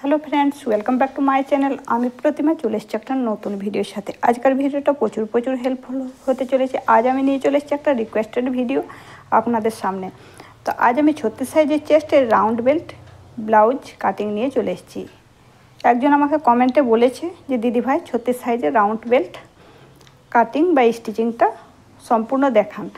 Hello friends, welcome back to my channel. आमी प्रतिमा चले एसेछि एकटा नतून भिडियोर साथे। आजकेर भिडियोटा प्रचुर हेल्पफुल होते चलेছে। आज आमी निये चले एसेछि एकटा रिक्वेस्टेड भिडियो आपनादेर सामने। तो आज आमी 36 साइजेर चेस्टेर राउंड बेल्ट ब्लाउज काटिंग निये चले एसेछि। एकजन आमाके कमेंटे बोलेছে যে দিদি ভাই 36 সাইজের রাউন্ড বেল্ট কাটিং বা স্টিচিংটা সম্পূর্ণ দেখান।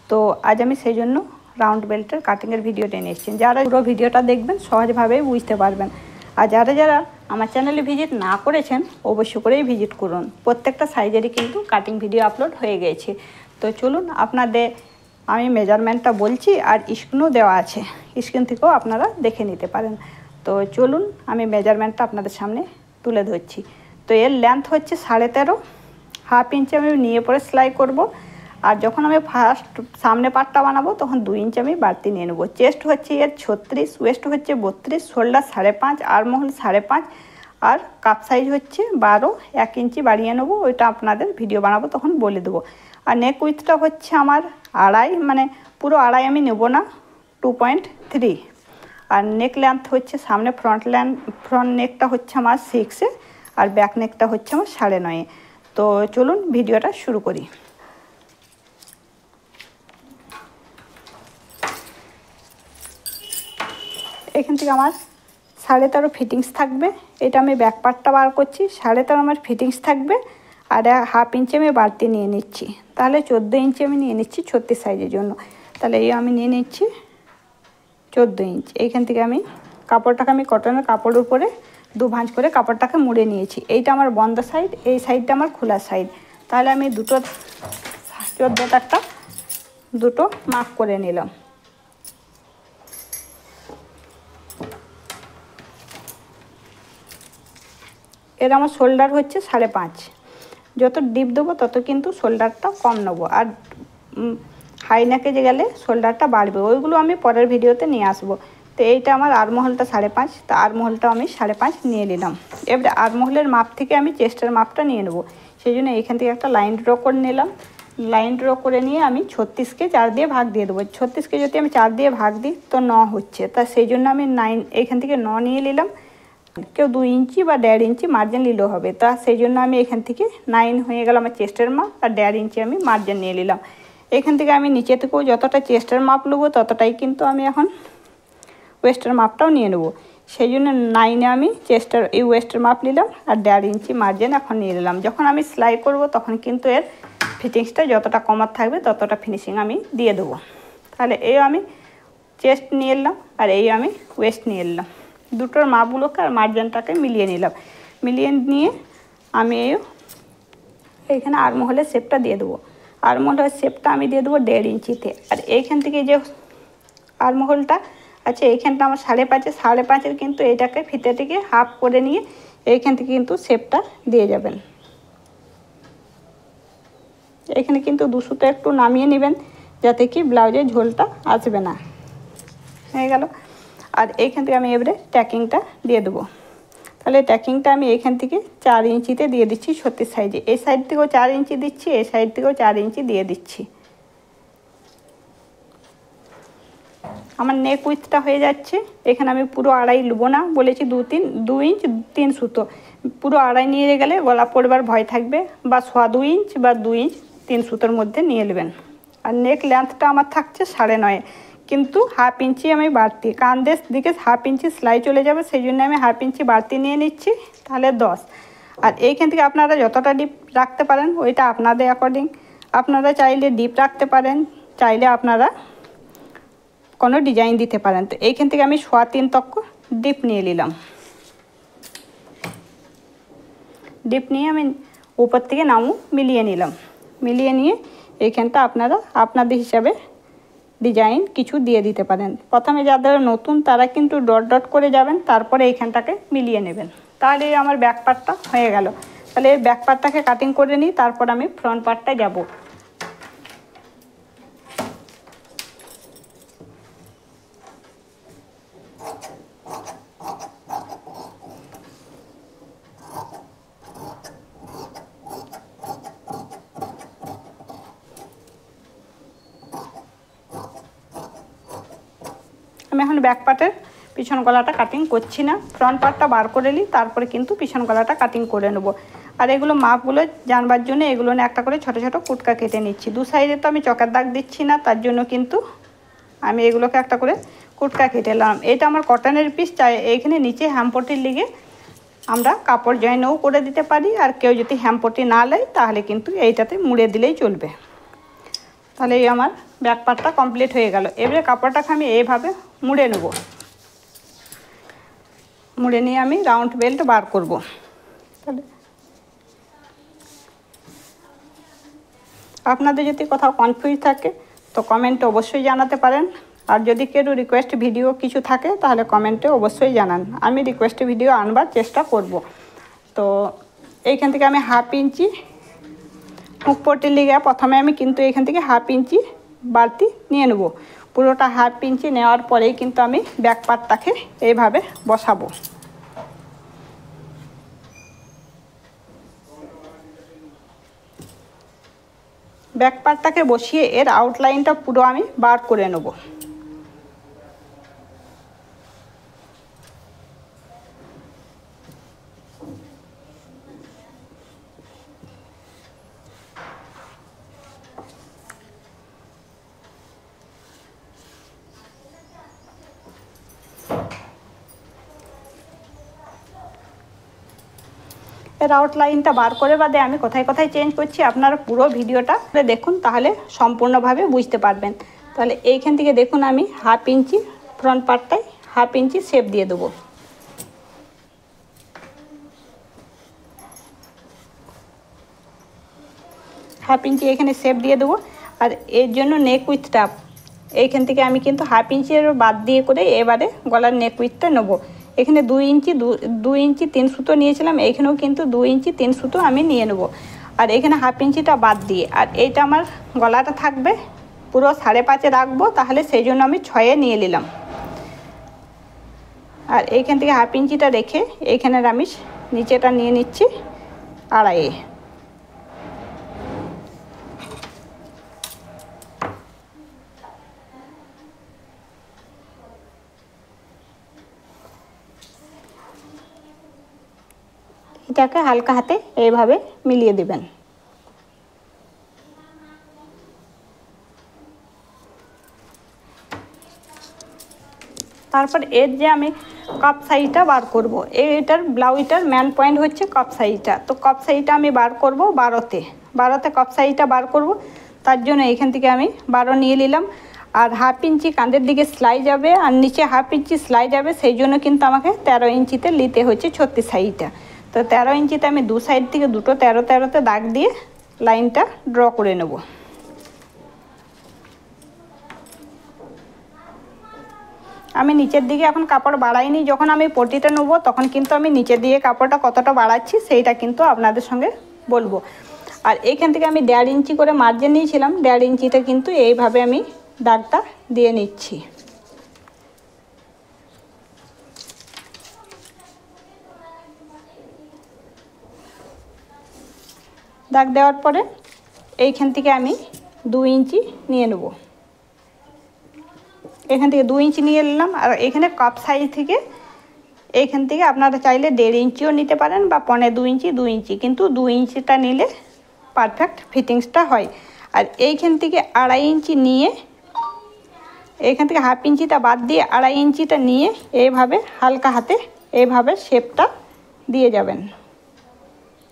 তো আজ আমি সেই জন্য রাউন্ড বেল্টের কাটিংয়ের ভিডিওটা নিয়ে এসেছি। যারা পুরো ভিডিওটা দেখবেন সহজভাবেই বুঝতে পারবেন। আর যারা যারা আমার চ্যানেলে ভিজিট না করেছেন অবশ্যই করেই ভিজিট করুন। প্রত্যেকটা সাইজেরই কিন্তু কাটিং ভিডিও আপলোড হয়ে গেছে। তো চলুন আপনাদের আমি মেজারমেন্টটা বলছি আর স্ক্রিনও দেওয়া আছে, স্ক্রিন থেকেও আপনারা দেখে নিতে পারেন। তো চলুন আমি মেজারমেন্টটা আপনাদের সামনে তুলে ধরছি। তো এর লেন্থ হচ্ছে 13.5, হাফ ইঞ্চি আমি নিয়ে পরে সেলাই করব। আর যখন আমি ফার্স্ট সামনে পাটটা বানাবো তখন 2 ইঞ্চি আমি বাড়তি নিয়ে নেব। চেস্ট হচ্ছে এর 36, ওয়েস্ট হচ্ছে 32, শোল্ডার 5.5, আর্মহোল 5.5 আর কাপ সাইজ হচ্ছে 12, 1 ইঞ্চি বাড়িয়ে নেবো। ওইটা আপনাদের ভিডিও বানাবো তখন বলে দেবো। আর নেক উইথটা হচ্ছে আমার 2.5, মানে পুরো 2.5 আমি নেব না, 2.3। আর নেক লেন্থ হচ্ছে সামনে ফ্রন্ট নেকটা হচ্ছে আমার 6 আর ব্যাক নেকটা হচ্ছে আমার 9.5। তো চলুন ভিডিওটা শুরু করি। এখান থেকে আমার 13.5 ফিটিংস থাকবে। এটা আমি ব্যাক পার্টটা বার করছি। 13.5 আমার ফিটিংস থাকবে আর হাফ ইঞ্চি আমি বাড়তি নিয়ে নিচ্ছি। তাহলে 14 ইঞ্চি আমি নিয়ে নিচ্ছি 36 সাইজের জন্য। তাহলে এই আমি নিয়ে নিচ্ছি 14 ইঞ্চি। এইখান থেকে আমি কাপড়টাকে আমি কটনের কাপড়ের উপরে 2 ভাঁজ করে কাপড়টাকে মুড়ে নিয়েছি। এইটা আমার বন্ধ সাইড, এই সাইডটা আমার খোলা সাইড। তাহলে আমি দুটো 14 একটা দুটো মার্ক করে নিলাম। এর আমার শোল্ডার হচ্ছে 5.5। যত ডিপ দেবো তত কিন্তু শোল্ডারটা কম নেবো। আর হাই নেকে যে গেলে শোল্ডারটা বাড়বে, ওইগুলো আমি পরের ভিডিওতে নিয়ে আসবো। তো এইটা আমার আর্মহোলটা 5.5, তো আর্মহোলটা আমি 5.5 নিয়ে নিলাম। এবারে আর্মহোলের মাপ থেকে আমি চেস্টের মাপটা নিয়ে নেবো। সেই জন্য এইখান থেকে একটা লাইন ড্র করে নিলাম। লাইন ড্র করে নিয়ে আমি 36কে 4 দিয়ে ভাগ দিয়ে দেবো। 36কে যদি আমি 4 দিয়ে ভাগ দিই তো 9 হচ্ছে। তা সেই জন্য আমি 9 এইখান থেকে 9 নিয়ে নিলাম। কেউ 2 ইঞ্চি বা 1.5 ইঞ্চি মার্জিন নিলেও হবে। তা সেই জন্য আমি এখান থেকে 9 হয়ে গেল আমার চেস্টের মাপ, আর 1.5 ইঞ্চি আমি মার্জিন নিয়ে নিলাম। এখান থেকে আমি নিচে থেকেও যতটা চেস্টের মাপ নেবো ততটাই কিন্তু আমি এখন ওয়েস্টের মাপটাও নিয়ে নেবো। সেই জন্য 9-এ আমি এই ওয়েস্টের মাপ নিলাম আর 1.5 ইঞ্চি মার্জিন এখন নিয়ে নিলাম। যখন আমি সেলাই করব তখন কিন্তু এর ফিটিংসটা যতটা কমার থাকবে ততটা ফিনিশিং আমি দিয়ে দেবো। তাহলে এই আমি চেস্ট নিয়ে এলাম আর এই আমি ওয়েস্ট নিয়ে এলাম। দুটোর মাপগুলোকে আর মার্জিনটাকে মিলিয়ে নিলাম। মিলিয়ে নিয়ে আমি এইখানে আর্মহোলের শেপটা দিয়ে দেবো। আর্মহোলের শেপটা আমি দিয়ে দেবো 1.5 ইঞ্চিতে। আর এইখান থেকে যে আর্মহোলটা আছে এইখানটা আমার 5.5, 5.5-এর কিন্তু এইটাকে ফিতেটিকে হাফ করে নিয়ে এইখান থেকে কিন্তু শেপটা দিয়ে যাবেন। এখানে কিন্তু 2 সুতো একটু নামিয়ে নেবেন যাতে কি ব্লাউজের ঝোলটা আসবে না। হয়ে গেল। আর এইখান থেকে আমি এবারে ট্যাকিংটা দিয়ে দেবো। তাহলে ট্যাকিংটা আমি এইখান থেকে 4 ইঞ্চিতে দিয়ে দিচ্ছি 36 সাইজে। এই সাইড থেকেও 4 ইঞ্চি দিচ্ছি, এই সাইড থেকেও 4 ইঞ্চি দিয়ে দিচ্ছি। আমার নেক উইথটা হয়ে যাচ্ছে। এখানে আমি পুরো 2.5 নেবো না, বলেছি 2 ইঞ্চ 3 সুতো। পুরো 2.5 নিয়ে গেলে গলা পড়বার ভয় থাকবে, বা 2 ইঞ্চ বা 2 ইঞ্চ 3 সুতোর মধ্যে নিয়ে নেবেন। আর নেক লেন্থটা আমার থাকছে 9.5, কিন্তু হাফ ইঞ্চি আমি বাড়তি, কাঁধের দিকে হাফ ইঞ্চি সেলাই চলে যাবে, সেই জন্য আমি হাফ ইঞ্চি বাড়তি নিয়ে নিচ্ছি। তাহলে 10। আর এইখান থেকে আপনারা যতটা ডিপ রাখতে পারেন ওইটা আপনাদের অ্যাকর্ডিং। আপনারা চাইলে ডিপ রাখতে পারেন, চাইলে আপনারা কোনো ডিজাইন দিতে পারেন। তো এইখান থেকে আমি 3.25 তক ডিপ নিয়ে নিলাম। ডিপ নিয়ে আমি উপর থেকে নামু মিলিয়ে নিলাম। মিলিয়ে নিয়ে এইখানটা আপনারা আপনাদের হিসাবে ডিজাইন কিছু দিয়ে দিতে পারেন। প্রথমে যাদের নতুন তারা কিন্তু ডট ডট করে যাবেন, তারপরে এইখানটাকে মিলিয়ে নেবেন। তাহলে আমার ব্যাক পার্টটা হয়ে গেল। তাহলে এই ব্যাক পার্টটাকে কাটিং করে নিই, তারপর আমি ফ্রন্ট পার্টটা যাব। আমি এখন ব্যাক পার্টের পিছন গলাটা কাটিং করছি না, ফ্রন্ট পার্টটা বার করে নিই, তারপরে কিন্তু পিছন গলাটা কাটিং করে নেব। আর এগুলো মাপগুলো জানবার জন্য এগুলো একটা করে ছোট ছোট কুটকা কেটে নিচ্ছি। দু সাইডে তো আমি চকের দাগ দিচ্ছি না, তার জন্য কিন্তু আমি এগুলোকে একটা করে কুটকা কেটে নিলাম। এটা আমার কটনের পিস, চাই এইখানে নিচে হ্যামপটির লিগে আমরা কাপড় জয়েনও করে দিতে পারি, আর কেউ যদি হ্যামপটি না নেয় তাহলে কিন্তু এইটাতে মুড়ে দিলেই চলবে। তাহলে এই আমার ব্যাক পার্টটা কমপ্লিট হয়ে গেল। এবারে কাপড়টাকে আমি এইভাবে মুড়ে নেব। মুড়ে নিয়ে আমি রাউন্ড বেল্ট বার করব। তাহলে আপনাদের যদি কোথাও কনফিউজ থাকে তো কমেন্টে অবশ্যই জানাতে পারেন। আর যদি কেউ রিকোয়েস্ট ভিডিও কিছু থাকে তাহলে কমেন্টে অবশ্যই জানান, আমি রিকোয়েস্ট ভিডিও আনবার চেষ্টা করব। তো এইখান থেকে আমি 1/2 ইঞ্চি হুক পট্টির লিগে প্রথমে আমি কিন্তু এখান থেকে 1/2 ইঞ্চি বাড়তি নিয়ে নেব। পুরোটা 1/2 ইঞ্চি নেওয়ার পরেই কিন্তু আমি ব্যাক পার্টটাকে এইভাবে বসাবো। ব্যাক পার্টটাকে বসিয়ে এর আউটলাইনটা পুরো আমি বার করে নেব। এর আউটলাইনটা বার করে বাদে আমি কোথায় কোথায় চেঞ্জ করছি আপনারা পুরো ভিডিওটা দেখুন, তাহলে সম্পূর্ণভাবে বুঝতে পারবেন। তাহলে এইখান থেকে দেখুন আমি 1/2 ইঞ্চি ফ্রন্ট পার্টটায় 1/2 ইঞ্চি শেপ দিয়ে দেবো। হাফ ইঞ্চি এখানে শেপ দিয়ে দেবো। আর এর জন্য নেক উইথটা এইখান থেকে আমি কিন্তু 1/2 ইঞ্চির বাদ দিয়ে করে এবারে গলার নেক উইথটা নেবো। এখানে 2 ইঞ্চি 2 ইঞ্চি 3 সুতো নিয়েছিলাম, এখানেও কিন্তু 2 ইঞ্চি 3 সুতো আমি নিয়ে নেব। আর এখানে 1/2 ইঞ্চিটা বাদ দিয়ে, আর এইটা আমার গলাটা থাকবে পুরো 5.5 রাখবো, তাহলে সেই জন্য আমি 6 নিয়ে নিলাম। আর এইখান থেকে 1/2 ইঞ্চিটা রেখে এইখানের আমি নিচেটা নিয়ে নিচ্ছি 2.5। এটাকে হালকা হাতে এইভাবে মিলিয়ে দিবেন। তারপর এর যে আমি কাপ সাইজটা বার করব, এইটার ব্লাউজটার মেন পয়েন্ট হচ্ছে কাপ সাইজটা। তো কাপ সাইজটা আমি বার করব 12তে কাপ সাইজটা বার করব। তার জন্য এখান থেকে আমি 12 নিয়ে নিলাম। আর 1/2 ইঞ্চি কাঁধের দিকে সেলাই যাবে আর নিচে 1/2 ইঞ্চি সেলাই যাবে, সেই জন্য কিন্তু আমাকে 13 ইঞ্চিতে নিতে হচ্ছে 36 সাইজটা। তো 13 ইঞ্চিতে আমি দু সাইড থেকে দুটো 13-13তে দাগ দিয়ে লাইনটা ড্র করে নেব। আমি নিচের দিকে এখন কাপড় বাড়াইনি, যখন আমি পটিটা নেব তখন কিন্তু আমি নিচের দিকে কাপড়টা কতটা বাড়াচ্ছি সেইটা কিন্তু আপনাদের সঙ্গে বলবো। আর এইখান থেকে আমি 1.5 ইঞ্চি করে মার্জিন নিয়েছিলাম, 1.5 ইঞ্চিটা কিন্তু এইভাবে আমি দাগটা দিয়ে নিচ্ছি। দাগ দেওয়ার পরে এইখান থেকে আমি 2 ইঞ্চি নিয়ে নেব। এখান থেকে 2 ইঞ্চি নিয়ে নিলাম। আর এখানে কাপ সাইজ থেকে এইখান থেকে আপনারা চাইলে 1.5 ইঞ্চিও নিতে পারেন বা 1.25 ইঞ্চি 2 ইঞ্চি, কিন্তু 2 ইঞ্চিটা নিলে পারফেক্ট ফিটিংসটা হয়। আর এইখান থেকে 2.5 ইঞ্চি নিয়ে এইখান থেকে 1/2 ইঞ্চিটা বাদ দিয়ে 2.5 ইঞ্চিটা নিয়ে এইভাবে হালকা হাতে এইভাবে শেপটা দিয়ে যাবেন।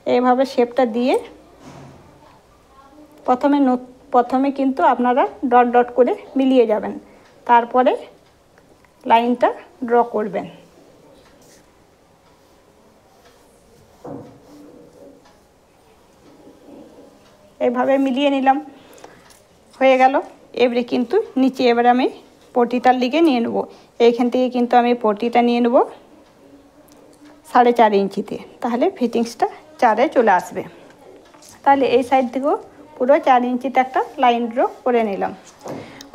এইভাবে শেপটা দিয়ে প্রথমে কিন্তু আপনারা ডট ডট করে মিলিয়ে যাবেন, তারপরে লাইনটা ড্র করবেন। এইভাবে মিলিয়ে নিলাম, হয়ে গেল। এবারে কিন্তু নিচে এবারে আমি পটিটার দিকে নিয়ে নেব। এইখান থেকে কিন্তু আমি পটিটা নিয়ে নেব 4.5 ইঞ্চিতে, তাহলে ফিটিংসটা 4-এ চলে আসবে। তাহলে এই সাইড থেকেও পুরো 4 ইঞ্চিতে একটা লাইন ড্র করে নিলাম।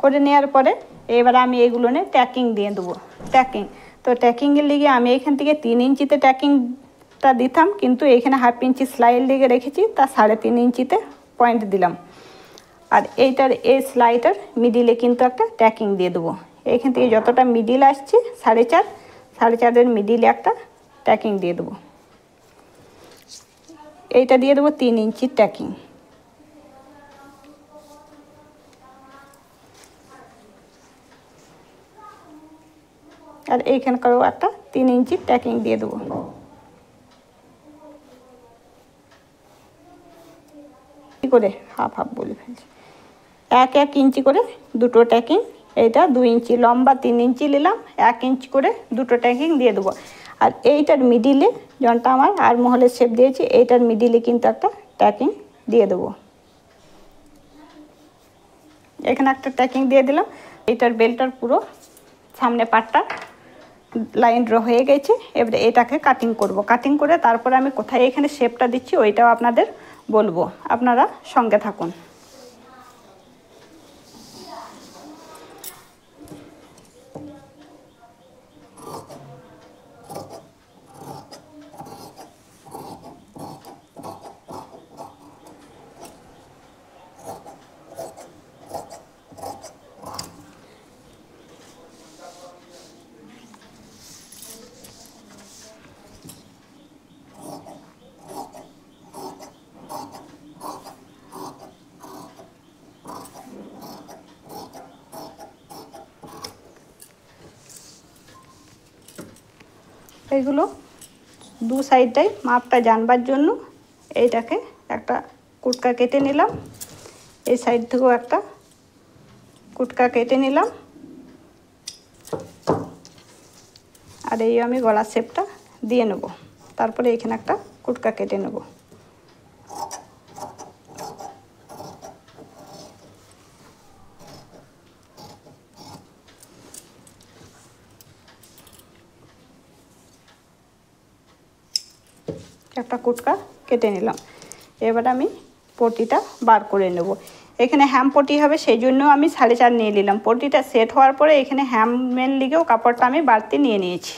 করে নেওয়ার পরে এবার আমি এগুলো নিয়ে ট্যাকিং দিয়ে দেবো। তো ট্যাকিংয়ের লিগে আমি এখান থেকে 3 ইঞ্চিতে ট্যাকিংটা দিতাম, কিন্তু এখানে 1/2 ইঞ্চি সেলাইয়ের লিগে রেখেছি, তা 3.5 ইঞ্চিতে পয়েন্ট দিলাম। আর এইটার এই সেলাইটার মিডিলে কিন্তু একটা ট্যাকিং দিয়ে দেবো। এইখান থেকে যতটা মিডিল আসছে 4.5, 4.5-এর মিডিলে একটা ট্যাকিং দিয়ে দেবো। এইটা দিয়ে দেবো 3 ইঞ্চির ট্যাকিং। আর এইখানকারও একটা 3 ইঞ্চির ট্যাকিং দিয়ে দেবো। কি করে হাফ হাফ বলে ফেলছি, 1 ইঞ্চি করে দুটো ট্যাকিং। এইটা 2 ইঞ্চি লম্বা, 3 ইঞ্চি নিলাম, 1 ইঞ্চি করে দুটো ট্যাকিং দিয়ে দেবো। আর এইটার মিডিলে যেমনটা আমার আরমহলের শেপ দিয়েছি, এইটার মিডিলে কিন্তু একটা ট্যাকিং দিয়ে দেবো। এখানে একটা ট্যাকিং দিয়ে দিলাম। এইটার বেলটার পুরো সামনে পাটটা লাইন ড্র হয়ে গেছে। এবারে এটাকে কাটিং করব। কাটিং করে তারপরে আমি কোথায় এখানে শেপটা দিচ্ছি ওইটাও আপনাদের বলবো, আপনারা সঙ্গে থাকুন। এইগুলো দু সাইডটাই মাপটা জানবার জন্য এইটাকে একটা কুটকা কেটে নিলাম। এই সাইড থেকেও একটা কুটকা কেটে নিলাম। আর এই আমি গলার শেপটা দিয়ে নেব। তারপরে এখানে একটা কুটকা কেটে নেব। একটা কুটকা কেটে নিলাম। এবার আমি পটিটা বার করে নেব। এখানে হ্যাম পটি হবে, সেই জন্য আমি 4.5 নিয়ে নিলাম। পটিটা সেট হওয়ার পরে এখানে হ্যামের লিগেও কাপড়টা আমি বাড়তি নিয়ে নিয়েছি।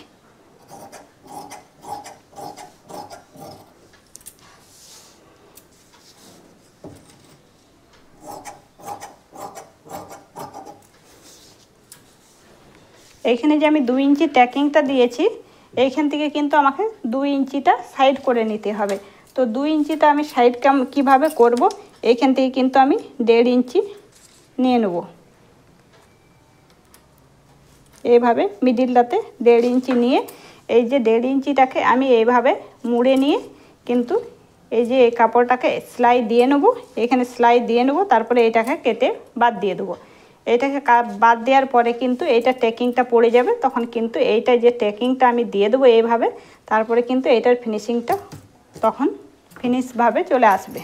এইখানে যে আমি 2 ইঞ্চি ট্যাকিংটা দিয়েছি, এইখান থেকে কিন্তু আমাকে 2 ইঞ্চিটা সাইড করে নিতে হবে। তো 2 ইঞ্চিটা আমি সাইড কীভাবে করব, এইখান থেকে কিন্তু আমি 1.5 ইঞ্চি নিয়ে নেব। এইভাবে মিডিলটাতে 1.5 ইঞ্চি নিয়ে এই যে 1.5 ইঞ্চিটাকে আমি এইভাবে মুড়ে নিয়ে কিন্তু এই যে এই কাপড়টাকে সেলাই দিয়ে নেব। এখানে সেলাই দিয়ে নেব, তারপরে এটাকে কেটে বাদ দিয়ে দেবো। এটাকে বাদ দেওয়ার পরে কিন্তু এইটা ট্যাকিংটা পড়ে যাবে, তখন কিন্তু এইটা যে ট্যাকিংটা আমি দিয়ে দেবো এইভাবে, তারপরে কিন্তু এইটার ফিনিশিংটা তখন ফিনিশভাবে চলে আসবে।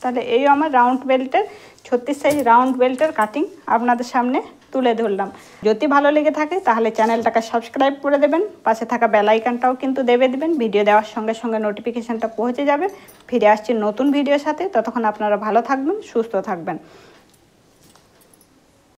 তাহলে এই আমার রাউন্ড বেল্টের 36 সাইজ রাউন্ড বেল্টের কাটিং আপনাদের সামনে তুলে ধরলাম। যদি ভালো লেগে থাকে তাহলে চ্যানেলটাকে সাবস্ক্রাইব করে দেবেন, পাশে থাকা বেল আইকনটাও কিন্তু দেবেন। ভিডিও দেওয়ার সঙ্গে সঙ্গে নোটিফিকেশানটা পৌঁছে যাবে। ফিরে আসছি নতুন ভিডিওর সাথে। ততক্ষণ আপনারা ভালো থাকবেন, সুস্থ থাকবেন।